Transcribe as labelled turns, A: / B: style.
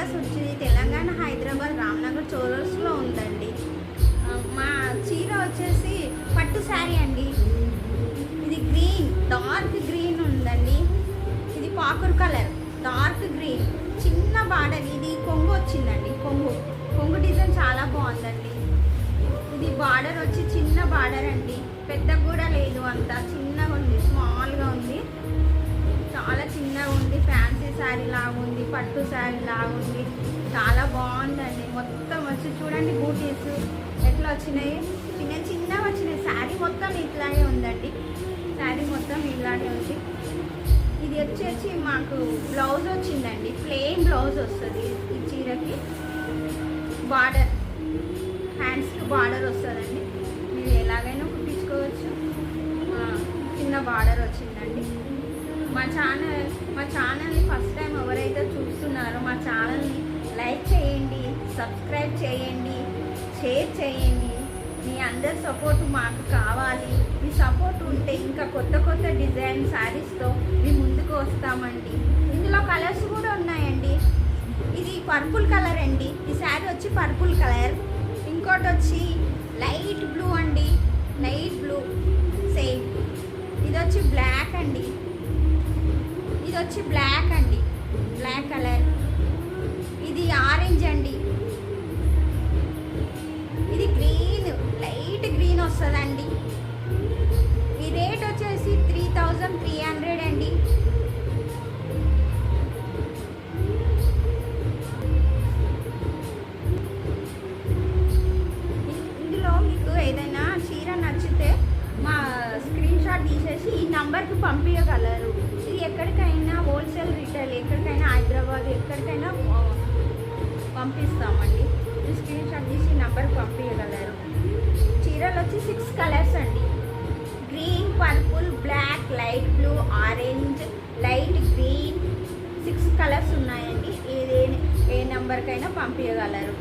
A: Address వచ్చి తెలంగాణ హైదరాబాద్ రామ్నగర్ చోరస్లో ఉందండి. మా చీర వచ్చేసి పట్టు శారీ అండి. ఇది గ్రీన్, డార్క్ గ్రీన్ ఉందండి. ఇది పాకుర్ కలర్, డార్క్ గ్రీన్, చిన్న బార్డర్. ఇది కొంగు వచ్చిందండి. కొంగు డిజైన్ చాలా బాగుందండి. ఇది బార్డర్ వచ్చి చిన్న బార్డర్ అండి, పెద్ద కూడా లేదు, అంత చిన్నగా ఉంది, స్మాల్గా ఉంది, చాలా చిన్నగా ఉంది. ఫ్యాన్సీ శారీ లాగా ఉంది, పట్టు శారీ లాగా ఉంది, చాలా బాగుందండి. మొత్తం వచ్చి చూడండి బూటీస్ ఎట్లా వచ్చినాయి, చిన్నగా వచ్చినాయి. శారీ మొత్తం ఇట్లాగే ఉందండి, శారీ మొత్తం ఇలాగే ఉంది. ఇది వచ్చేసి మాకు బ్లౌజ్ వచ్చిందండి, ప్లెయిన్ బ్లౌజ్ వస్తుంది ఈ చీరకి. బార్డర్, హ్యాండ్స్కి బార్డర్ వస్తుందండి, మీరు ఎలాగైనా కుట్టించుకోవచ్చు. చిన్న బార్డర్ వచ్చిందండి. మా ఛానల్ని ఫస్ట్ టైం ఎవరైతే చూస్తున్నారో మా ఛానల్ని లైక్ చేయండి, సబ్స్క్రైబ్ చేయండి, షేర్ చేయండి. మీ అందరి సపోర్ట్ మాకు కావాలి. మీ సపోర్ట్ ఉంటే ఇంకా కొత్త డిజైన్ శారీస్తో మీ ముందుకు వస్తామండి. ఇందులో కలర్స్ కూడా ఉన్నాయండి. ఇది పర్పుల్ కలర్ అండి, ఈ శారీ వచ్చి పర్పుల్ కలర్. ఇంకోటి వచ్చి లైట్ బ్లూ అండి, లైట్ బ్లూ సేమ్. ఇది వచ్చి బ్లాక్ అండి, ఇది వచ్చి బ్లాక్ అండి, బ్లాక్ కలర్. ఇది ఆరెంజ్ అండి, ఇది గ్రీన్, లైట్ గ్రీన్ వస్తుందండి. ఈ రేట్ వచ్చేసి 3300 అండి. ఇందులో మీకు ఏదైనా చీర నచ్చితే మా స్క్రీన్ షాట్ తీసేసి ఈ నంబర్కి పంపించగలరు. ఇది ఎక్కడికైనా హోల్సేల్ రీటైల్, ఎక్కడికైనా హైదరాబాద్, ఎక్కడికైనా పంపిస్తామండి. ఈ స్క్రీన్ షాట్ తీసి నంబర్కి పంపించగలరు. చీరలు వచ్చి 6 కలర్స్ అండి, green, purple, black, light blue, orange, light green, 6 colours ఉన్నాయండి. ఏ నెంబర్కైనా పంపించగలరు.